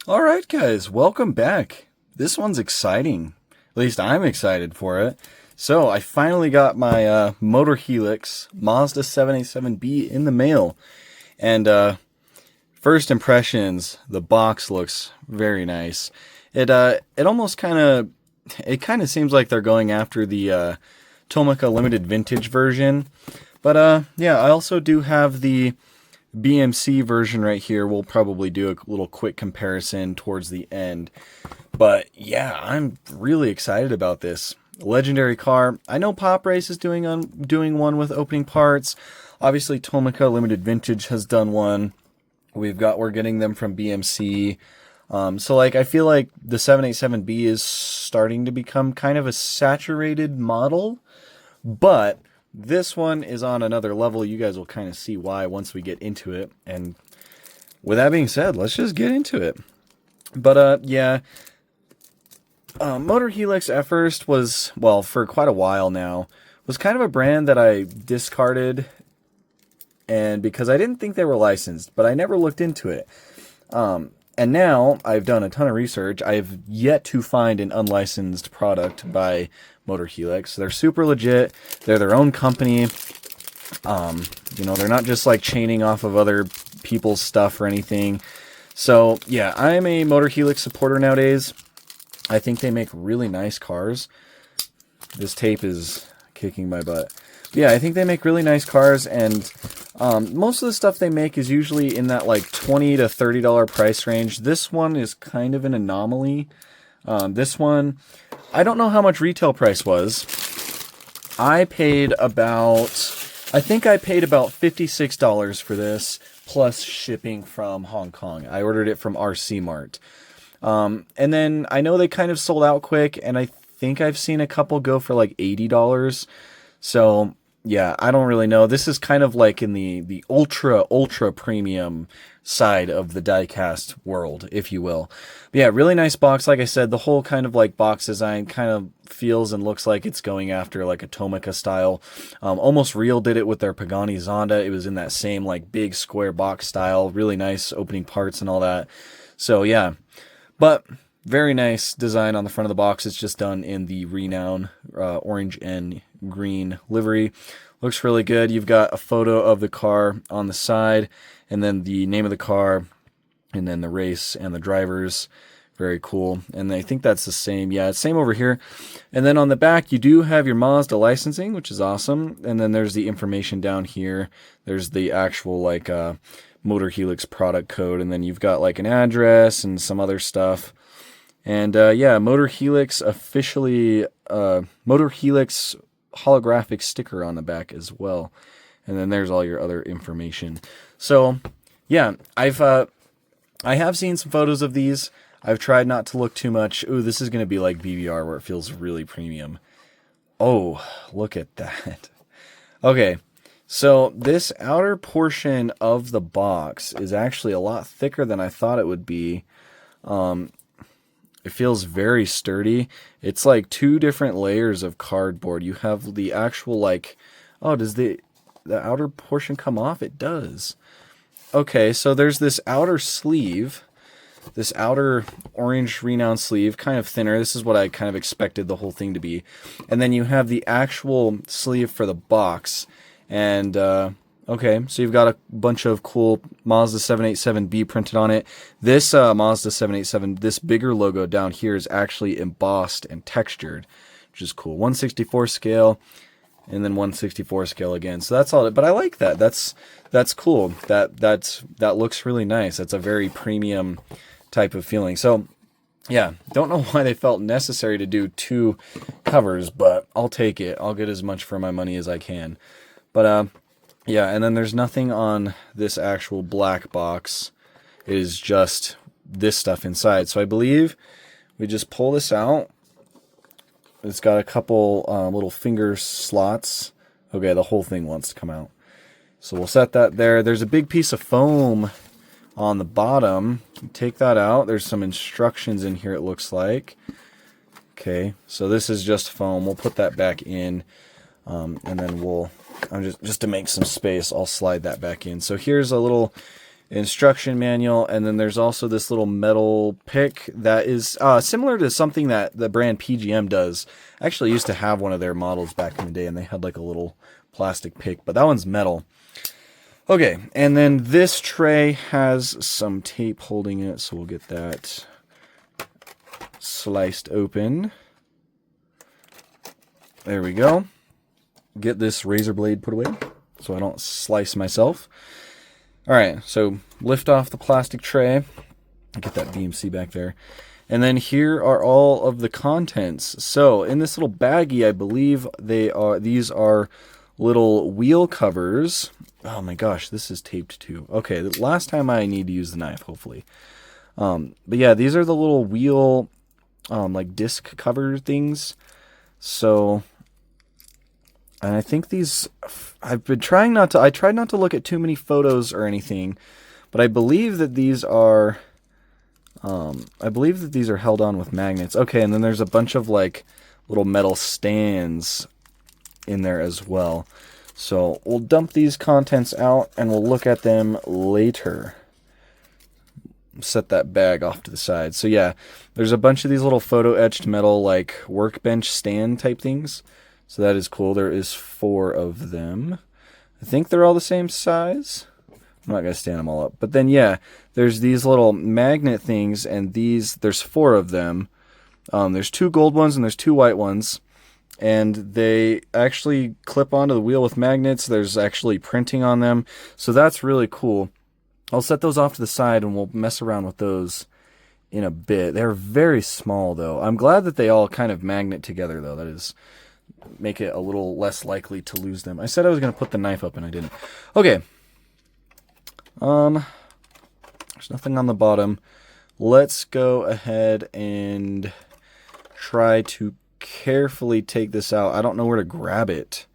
All right, guys, welcome back. This one's exciting. At least I'm excited for it. So I finally got my Motorhelix Mazda 787B in the mail. And first impressions, the box looks very nice. It almost kind of seems like they're going after the Tomica limited vintage version. But yeah, I also do have the BMC version right here. We'll probably do a little quick comparison towards the end. But yeah, I'm really excited about this. Legendary car. I know Pop Race is doing one with opening parts. Obviously, Tomica Limited Vintage has done one. We're getting them from BMC. So like I feel like the 787B is starting to become kind of a saturated model, but this one is on another level. You guys will kind of see why once we get into it. And with that being said, let's just get into it. But yeah, Motorhelix at first was, well, for quite a while now, was kind of a brand that I discarded, and because I didn't think they were licensed, but I never looked into it. And now I've done a ton of research. I've yet to find an unlicensed product by Motorhelix. They're super legit. They're their own company. They're not just like chaining off of other people's stuff or anything. So yeah, I'm a Motorhelix supporter nowadays. I think they make really nice cars. This tape is kicking my butt. Yeah, I think they make really nice cars, and most of the stuff they make is usually in that like $20 to $30 price range. This one is kind of an anomaly. This one, I don't know how much retail price was. I think I paid about $56 for this, plus shipping from Hong Kong. I ordered it from RC Mart. And then I know they kind of sold out quick, and I think I've seen a couple go for like $80. So yeah, I don't really know. This is kind of like in the ultra premium side of the diecast world, if you will. But yeah, really nice box. Like I said, the whole kind of like box design kind of feels and looks like it's going after like a Tomica style. Almost Real did it with their Pagani Zonda. It was in that same like big square box style. Really nice opening parts and all that. So yeah, but very nice design on the front of the box. It's just done in the Renown orange and green livery. Looks really good. You've got a photo of the car on the side, and then the name of the car, and then the race and the drivers. Very cool. And I think that's the same. Yeah, it's same over here. And then on the back, you do have your Mazda licensing, which is awesome. And then there's the information down here. There's the actual like Motorhelix product code, and then you've got like an address and some other stuff. And yeah, Motorhelix officially, Motorhelix holographic sticker on the back as well. And then there's all your other information. So yeah, I have seen some photos of these. I've tried not to look too much. Ooh, this is going to be like BBR where it feels really premium. Oh, look at that. Okay, so this outer portion of the box is actually a lot thicker than I thought it would be. It feels very sturdy. It's like two different layers of cardboard. You have the actual like, oh, does the outer portion come off? It does. Okay, so there's this outer sleeve, this outer orange Renown sleeve, kind of thinner. This is what I kind of expected the whole thing to be. And then you have the actual sleeve for the box. And okay, so you've got a bunch of cool Mazda 787B printed on it. This Mazda 787, this bigger logo down here is actually embossed and textured, which is cool. 1/64 scale, and then 1/64 scale again. So that's all. But I like that. That's cool. That looks really nice. That's a very premium type of feeling. So yeah, don't know why they felt necessary to do two covers, but I'll take it. I'll get as much for my money as I can. But yeah, and then there's nothing on this actual black box. It is just this stuff inside. So I believe we just pull this out. It's got a couple little finger slots. Okay, the whole thing wants to come out. So we'll set that there. There's a big piece of foam on the bottom. Take that out. There's some instructions in here, it looks like. Okay, so this is just foam. We'll put that back in, and then we'll, just to make some space, I'll slide that back in. So here's a little instruction manual, and then there's also this little metal pick that is similar to something that the brand PGM does. I actually used to have one of their models back in the day, and they had like a little plastic pick, but that one's metal. Okay, and then this tray has some tape holding it, so we'll get that sliced open. There we go. Get this razor blade put away so I don't slice myself. Alright, so lift off the plastic tray. Get that BMC back there. And then here are all of the contents. So in this little baggie, I believe these are little wheel covers. Oh my gosh, this is taped too. Okay, the last time I need to use the knife, hopefully. But yeah, these are the little wheel like disc cover things. So, and I think these, I've been trying not to, I tried not to look at too many photos or anything, but I believe that these are, held on with magnets. Okay, and then there's a bunch of like little metal stands in there as well. So we'll dump these contents out and we'll look at them later. Set that bag off to the side. So yeah, there's a bunch of these little photo etched metal like workbench stand type things. So that is cool. There is 4 of them. I think they're all the same size. I'm not going to stand them all up. But then yeah, there's these little magnet things, and there's 4 of them. There's 2 gold ones and there's 2 white ones. And they actually clip onto the wheel with magnets. There's actually printing on them. So that's really cool. I'll set those off to the side and we'll mess around with those in a bit. They're very small though. I'm glad that they all kind of magnet together though. That is, make it a little less likely to lose them. I said I was going to put the knife up and I didn't. Okay. There's nothing on the bottom. Let's go ahead and try to carefully take this out. I don't know where to grab it.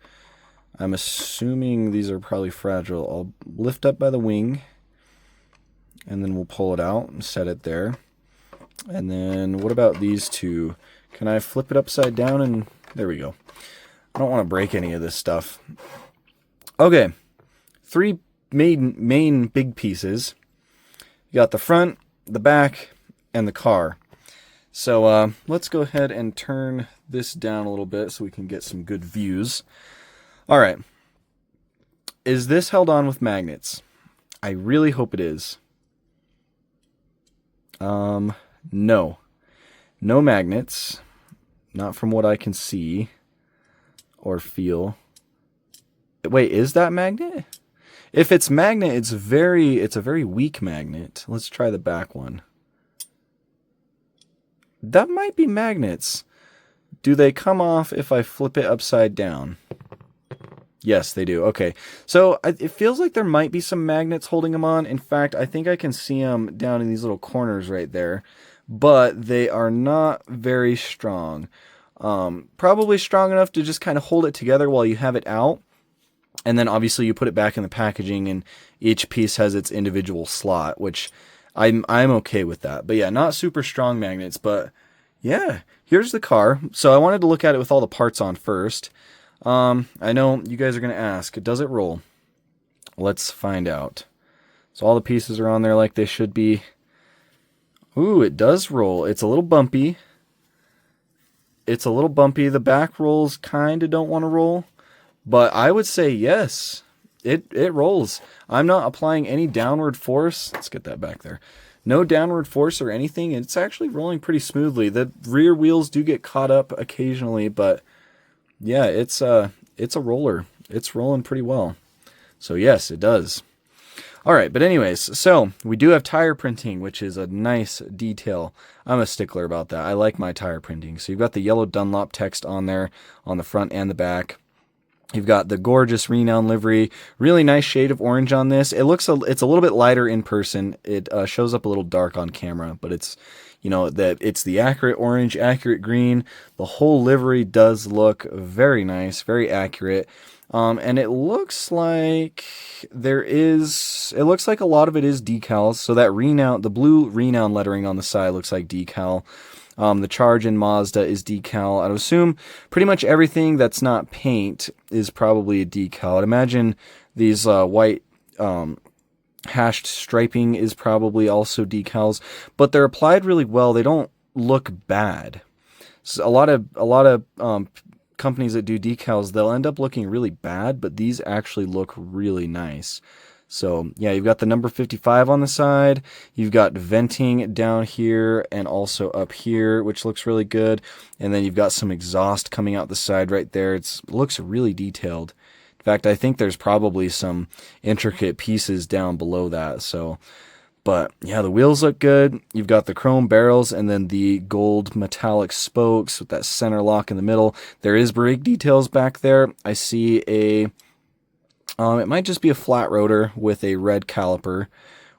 I'm assuming these are probably fragile. I'll lift up by the wing, and then we'll pull it out and set it there. And then what about these 2? Can I flip it upside down? And there we go. I don't want to break any of this stuff. Okay, 3 main big pieces. You got the front, the back, and the car. So let's go ahead and turn this down a little bit so we can get some good views. All right. Is this held on with magnets? I really hope it is. No. No magnets. Not from what I can see or feel. Wait, is that magnet? If it's magnet, it's a very weak magnet. Let's try the back one. That might be magnets. Do they come off if I flip it upside down? Yes, they do. Okay. So it feels like there might be some magnets holding them on. In fact, I think I can see them down in these little corners right there. But they are not very strong. Probably strong enough to just kind of hold it together while you have it out. And then obviously you put it back in the packaging and each piece has its individual slot, which I'm okay with that. But yeah, not super strong magnets, but yeah, here's the car. So I wanted to look at it with all the parts on first. I know you guys are going to ask, does it roll? Let's find out. So all the pieces are on there like they should be. Ooh, it does roll. It's a little bumpy. The back rolls kind of don't want to roll, but I would say yes. It rolls. I'm not applying any downward force. Let's get that back there. No downward force or anything. It's actually rolling pretty smoothly. The rear wheels do get caught up occasionally, but yeah, it's a roller. It's rolling pretty well. So yes, it does. All right, but anyways, so we do have tire printing, which is a nice detail. I'm a stickler about that. I like my tire printing. So you've got the yellow Dunlop text on there on the front and the back. You've got the gorgeous Renown livery. Really nice shade of orange on this. It's a little bit lighter in person. It shows up a little dark on camera, but it's, you know, it's the accurate orange, accurate green. The whole livery does look very nice, very accurate. And it looks like it looks like a lot of it is decals. So that Renown, the blue Renown lettering on the side looks like decal. The Charge in Mazda is decal. I'd assume pretty much everything that's not paint is probably a decal. I'd imagine these white Hashed striping is probably also decals, but they're applied really well. They don't look bad. So a lot of companies that do decals, they'll end up looking really bad, but these actually look really nice. So yeah, you've got the number 55 on the side. You've got venting down here and also up here, which looks really good. And then you've got some exhaust coming out the side right there. It looks really detailed. In fact, I think there's probably some intricate pieces down below that. So, but yeah, the wheels look good. You've got the chrome barrels and then the gold metallic spokes with that center lock in the middle. There is brake details back there. I see a it might just be a flat rotor with a red caliper,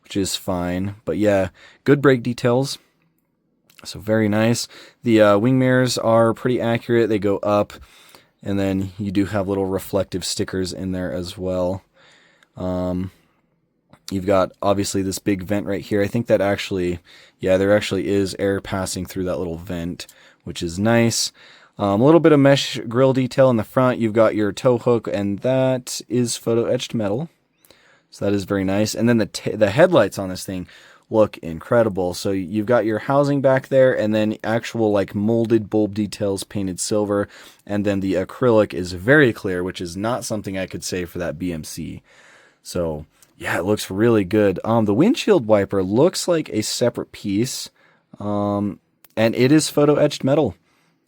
which is fine. But yeah, good brake details. So very nice. The wing mirrors are pretty accurate. They go up, and then you do have little reflective stickers in there as well. You've got obviously this big vent right here. I think that actually, yeah, there actually is air passing through that little vent, which is nice. A little bit of mesh grill detail in the front. You've got your tow hook, and that is photo etched metal. So that is very nice. And then the headlights on this thing look incredible. So you've got your housing back there, and then actual like molded bulb details painted silver. And then the acrylic is very clear, which is not something I could say for that BMC. So yeah, it looks really good. The windshield wiper looks like a separate piece, and it is photo etched metal.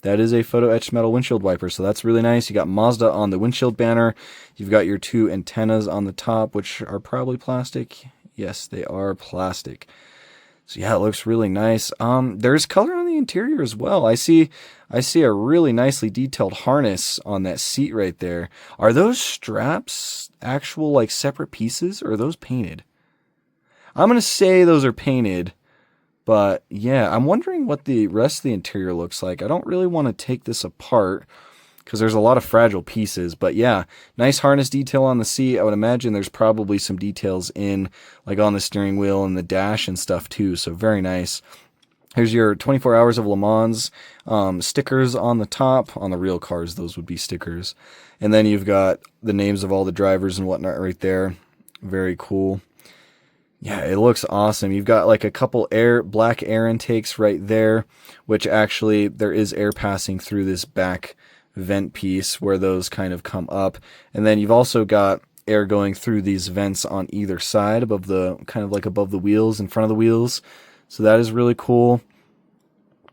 That is a photo etched metal windshield wiper, so that's really nice. You got Mazda on the windshield banner. You've got your two antennas on the top, which are probably plastic. Yes, they are plastic. So yeah, it looks really nice. There's color on the interior as well. I see a really nicely detailed harness on that seat right there. Are those straps actual like separate pieces, or are those painted? I'm gonna say those are painted. But yeah, I'm wondering what the rest of the interior looks like. I don't really want to take this apart because there's a lot of fragile pieces. But yeah, nice harness detail on the seat. I would imagine there's probably some details in like on the steering wheel and the dash and stuff too. So very nice. Here's your 24 Hours of Le Mans stickers on the top. On the real cars, those would be stickers. And then you've got the names of all the drivers and whatnot right there. Very cool. Yeah, it looks awesome. You've got like a couple black air intakes right there, which actually there is air passing through this back vent piece where those kind of come up. And then you've also got air going through these vents on either side above the wheels, in front of the wheels. So that is really cool.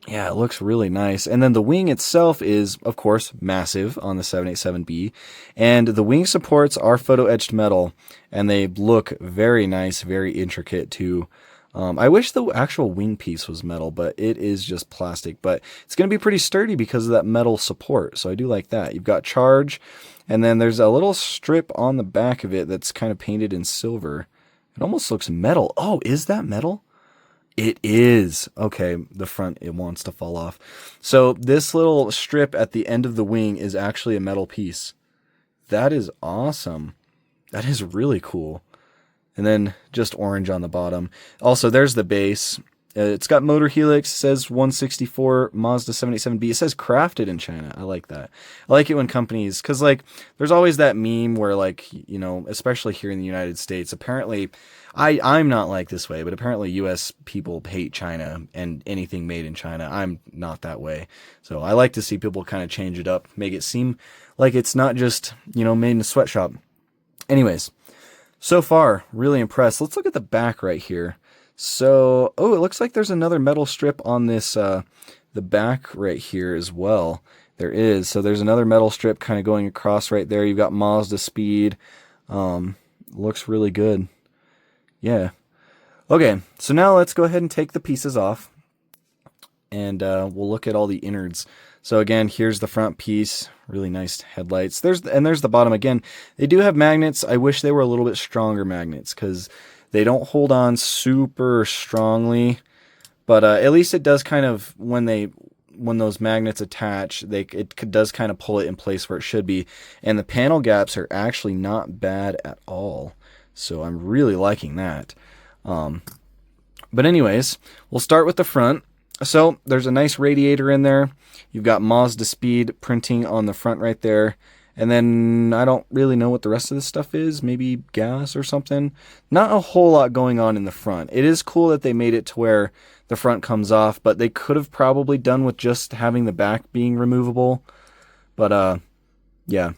Yeah, it looks really nice. And then the wing itself is, of course, massive on the 787B. And the wing supports are photo etched metal, and they look very nice, very intricate too. I wish the actual wing piece was metal, but it is just plastic. But it's going to be pretty sturdy because of that metal support, so I do like that. You've got charge, and then there's a little strip on the back of it that's kind of painted in silver. It almost looks metal. Oh, is that metal? It is. Okay, the front, it wants to fall off. So this little strip at the end of the wing is actually a metal piece. That is awesome. That is really cool. And then just orange on the bottom. Also, there's the base. It's got Motorhelix, says 164 Mazda 787B. It says crafted in China. I like that. I like it when companies, because like there's always that meme where like, you know, especially here in the United States, apparently I'm not like this way, but apparently US people hate China and anything made in China. I'm not that way. So I like to see people kind of change it up, make it seem like it's not just, you know, made in a sweatshop. Anyways, so far, really impressed. Let's look at the back right here. So, oh, it looks like there's another metal strip on this, the back right here as well. There is. So there's another metal strip kind of going across right there. You've got Mazda speed. Looks really good. Yeah. Okay, so now let's go ahead and take the pieces off. And we'll look at all the innards. So again, here's the front piece. Really nice headlights. There's the bottom. Again, they do have magnets. I wish they were a little bit stronger magnets because they don't hold on super strongly, but at least it does kind of, when those magnets attach, it does kind of pull it in place where it should be. And the panel gaps are actually not bad at all. So I'm really liking that. But anyways, we'll start with the front. So there's a nice radiator in there. You've got Mazda speed printing on the front right there. And then I don't really know what the rest of this stuff is. Maybe gas or something. Not a whole lot going on in the front. It is cool that they made it to where the front comes off, but they could have probably done with just having the back being removable. But yeah,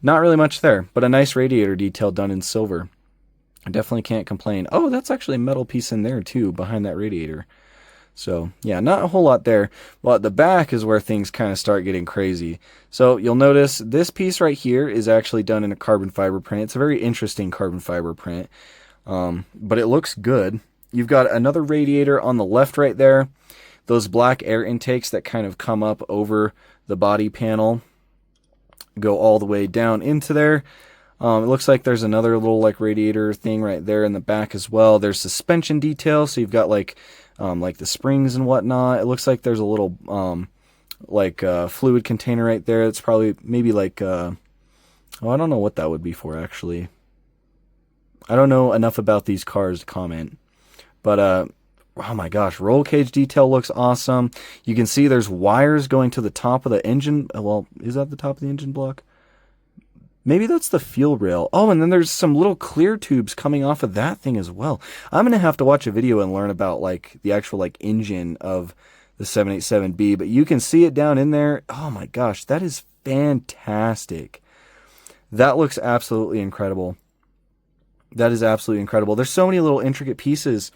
not really much there, but a nice radiator detail done in silver. I definitely can't complain. Oh, that's actually a metal piece in there too, behind that radiator. So yeah, not a whole lot there. But the back is where things kind of start getting crazy. So you'll notice this piece right here is actually done in a carbon fiber print. It's a very interesting carbon fiber print, but it looks good. You've got another radiator on the left right there. Those black air intakes that kind of come up over the body panel go all the way down into there. It looks like there's another little like radiator thing right there in the back as well. There's suspension detail, so you've got like the springs and whatnot. It looks like there's a little fluid container right there. It's probably maybe like I don't know what that would be for actually. I don't know enough about these cars to comment, but oh my gosh, roll cage detail looks awesome. You can see there's wires going to the top of the engine. Well, is that the top of the engine block? Maybe that's the fuel rail. Oh, and then there's some little clear tubes coming off of that thing as well. I'm going to have to watch a video and learn about like the actual like engine of the 787B, but you can see it down in there. Oh my gosh, that is fantastic. That looks absolutely incredible. That is absolutely incredible. There's so many little intricate pieces.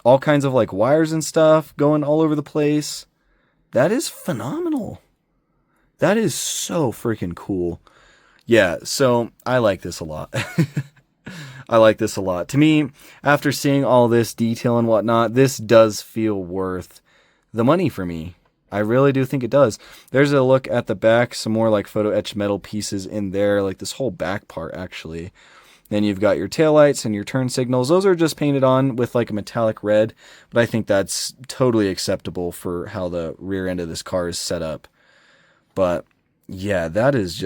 All kinds of like wires and stuff going all over the place. That is phenomenal. That is so freaking cool. Yeah, so I like this a lot. I like this a lot. To me, after seeing all this detail and whatnot, this does feel worth the money for me. I really do think it does. There's a look at the back, some more like photo etched metal pieces in there, like this whole back part actually. Then you've got your taillights and your turn signals. Those are just painted on with like a metallic red, but I think that's totally acceptable for how the rear end of this car is set up. But yeah, that is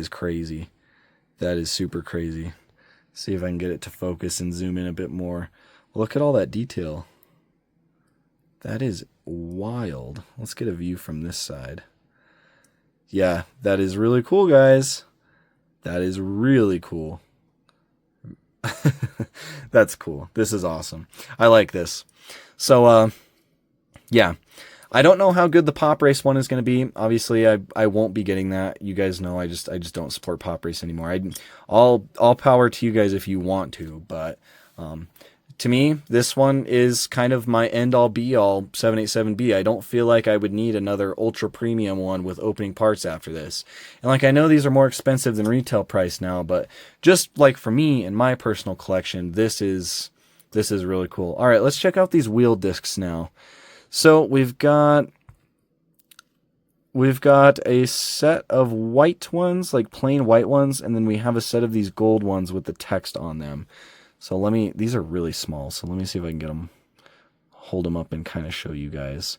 crazy. That is super crazy. See if I can get it to focus and zoom in a bit more. Look at all that detail. That is wild. Let's get a view from this side. Yeah, that is really cool, guys. That is really cool. That's cool. This is awesome. I like this. So, yeah. I don't know how good the Pop Race one is going to be. Obviously, I won't be getting that. You guys know I just don't support Pop Race anymore. All power to you guys if you want to, but to me, this one is kind of my end-all be-all 787B. I don't feel like I would need another ultra premium one with opening parts after this. And like I know these are more expensive than retail price now, but just like for me and my personal collection, this is really cool. All right, let's check out these wheel discs now. So we've got a set of white ones, like plain white ones, and then we have a set of these gold ones with the text on them. So these are really small, so let me see if I can hold them up and kind of show you guys.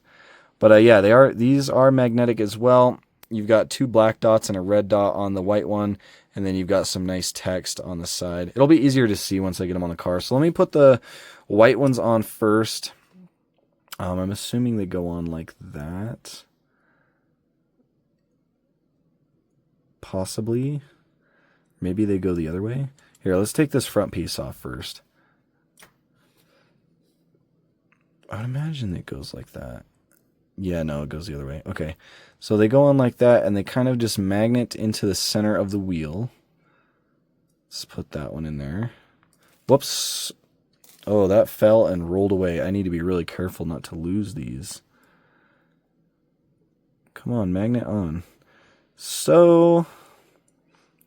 But yeah, these are magnetic as well. You've got two black dots and a red dot on the white one, and then you've got some nice text on the side. It'll be easier to see once I get them on the car. So let me put the white ones on first. I'm assuming they go on like that. Possibly. Maybe they go the other way. Here, let's take this front piece off first. I would imagine it goes like that. Yeah, no, it goes the other way. Okay. So they go on like that, and they kind of just magnet into the center of the wheel. Let's put that one in there. Whoops. Oh, that fell and rolled away. I need to be really careful not to lose these. Come on, magnet on. So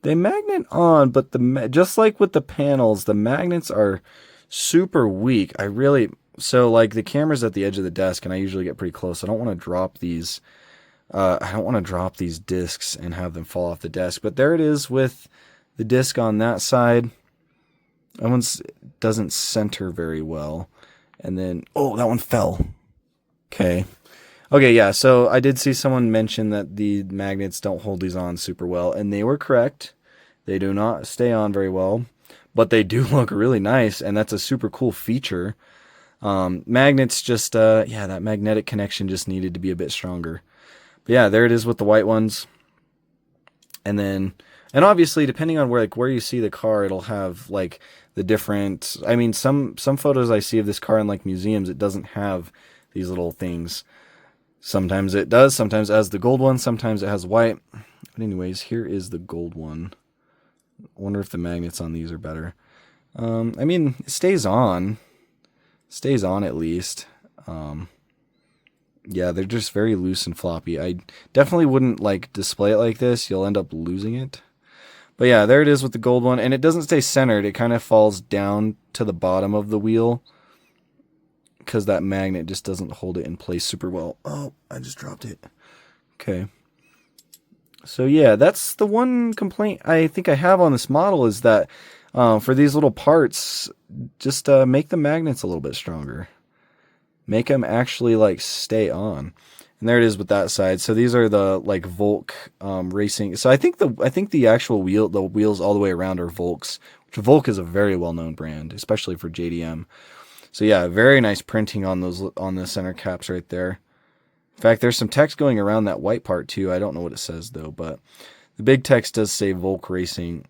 they magnet on, but just like with the panels, the magnets are super weak. So like the camera's at the edge of the desk, and I usually get pretty close. I don't want to drop these. I don't want to drop these discs and have them fall off the desk. But there it is with the disc on that side. That one doesn't center very well. And then, oh, that one fell. Okay. Okay, yeah, so I did see someone mention that the magnets don't hold these on super well, and they were correct. They do not stay on very well, but they do look really nice, and that's a super cool feature. Magnets just, yeah, that magnetic connection just needed to be a bit stronger. But yeah, there it is with the white ones. And then, and obviously, depending on where you see the car, it'll have like the different. I mean, some photos I see of this car in like museums, it doesn't have these little things. Sometimes it does. Sometimes it has the gold one. Sometimes it has white. But anyways, here is the gold one. I wonder if the magnets on these are better. I mean, it stays on. Stays on at least. Yeah, they're just very loose and floppy. I definitely wouldn't like display it like this. You'll end up losing it. But yeah, there it is with the gold one. And it doesn't stay centered. It kind of falls down to the bottom of the wheel, because that magnet just doesn't hold it in place super well. Oh, I just dropped it. Okay. So yeah, that's the one complaint I think I have on this model, is that for these little parts, just make the magnets a little bit stronger. Make them actually like stay on. And there it is with that side. So these are the like Volk racing. So I think the actual wheels all the way around are Volks, which Volk is a very well-known brand, especially for JDM. So yeah, very nice printing on the center caps right there. In fact, there's some text going around that white part too. I don't know what it says though, but the big text does say Volk Racing.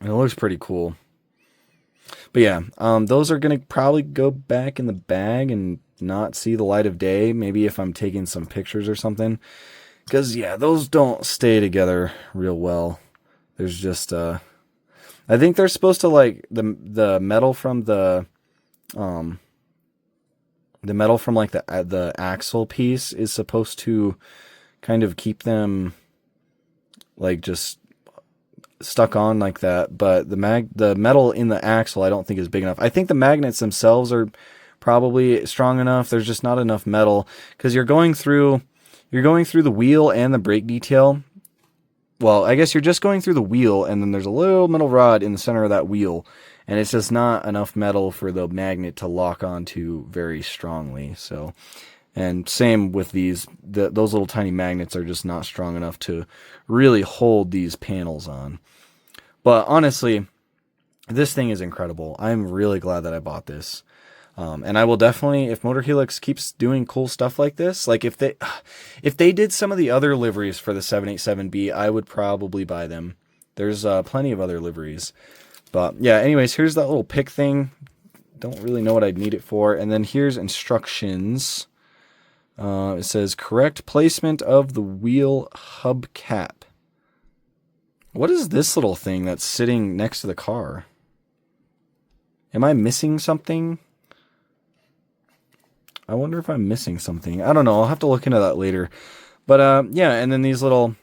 And it looks pretty cool. But yeah, those are going to probably go back in the bag and not see the light of day. Maybe if I'm taking some pictures or something. Because yeah, those don't stay together real well. There's just, I think they're supposed to like, the metal from the metal from like the axle piece is supposed to kind of keep them like just stuck on like that, but the metal in the axle I don't think is big enough. I think the magnets themselves are probably strong enough. There's just not enough metal, because you're going through the wheel and the brake detail. Well, I guess you're just going through the wheel, and then there's a little metal rod in the center of that wheel, and it's just not enough metal for the magnet to lock onto very strongly. So, and same with these, those little tiny magnets are just not strong enough to really hold these panels on. But honestly, this thing is incredible. I'm really glad that I bought this. And I will definitely, if Motorhelix keeps doing cool stuff like this, like if they did some of the other liveries for the 787B, I would probably buy them. There's plenty of other liveries. But yeah, anyways, here's that little pick thing. Don't really know what I'd need it for. And then here's instructions. It says correct placement of the wheel hub cap. What is this little thing that's sitting next to the car? Am I missing something? I wonder if I'm missing something. I don't know. I'll have to look into that later. But yeah, and then these little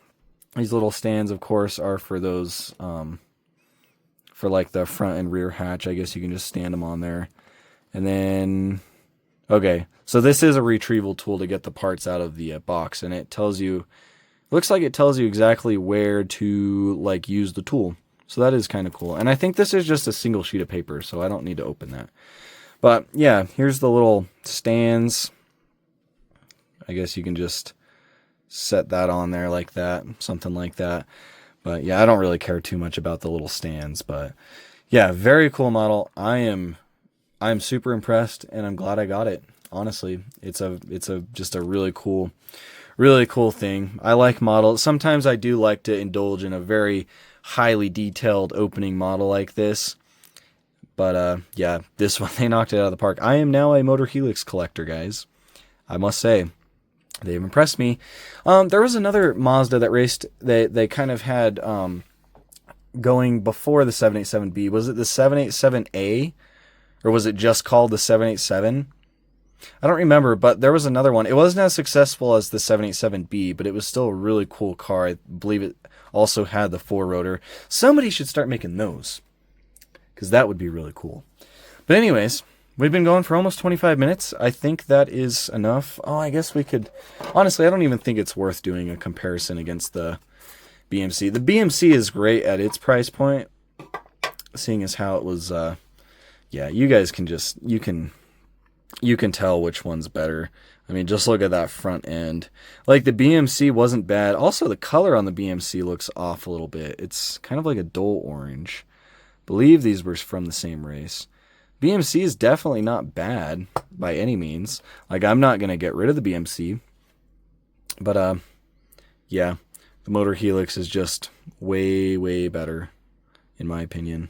stands, of course, are for those for like the front and rear hatch. I guess you can just stand them on there. And then okay, so this is a retrieval tool to get the parts out of the box, and it tells you, looks like it tells you exactly where to like use the tool. So that is kind of cool. And I think this is just a single sheet of paper, so I don't need to open that. But yeah, here's the little stands. I guess you can just set that on there like that, something like that. But yeah, I don't really care too much about the little stands, but yeah, very cool model. I'm super impressed, and I'm glad I got it. Honestly, it's just a really cool thing. I like models. Sometimes I do like to indulge in a very highly detailed opening model like this. But yeah, this one, they knocked it out of the park. I am now a Motorhelix collector, guys. I must say, they've impressed me. There was another Mazda that raced, they kind of had going before the 787B. Was it the 787A? Or was it just called the 787? I don't remember, but there was another one. It wasn't as successful as the 787B, but it was still a really cool car. I believe it also had the 4-rotor. Somebody should start making those, because that would be really cool. But anyways, we've been going for almost 25 minutes. I think that is enough. Oh, I guess we could... Honestly, I don't even think it's worth doing a comparison against the BMC. The BMC is great at its price point, seeing as how it was... yeah, you guys can just... You can tell which one's better. I mean, just look at that front end. Like, the BMC wasn't bad. Also, the color on the BMC looks off a little bit. It's kind of like a dull orange. Believe these were from the same race. BMC is definitely not bad by any means. Like, I'm not going to get rid of the BMC. But yeah, the Motorhelix is just way, way better, in my opinion.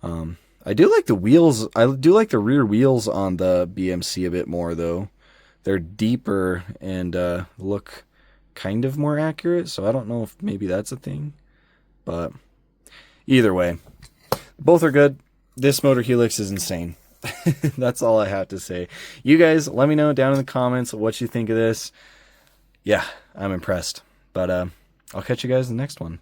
I do like the wheels. I do like the rear wheels on the BMC a bit more, though. They're deeper and look kind of more accurate, so I don't know if maybe that's a thing. But either way, both are good. This Motorhelix is insane. That's all I have to say. You guys, let me know down in the comments what you think of this. Yeah, I'm impressed. But I'll catch you guys in the next one.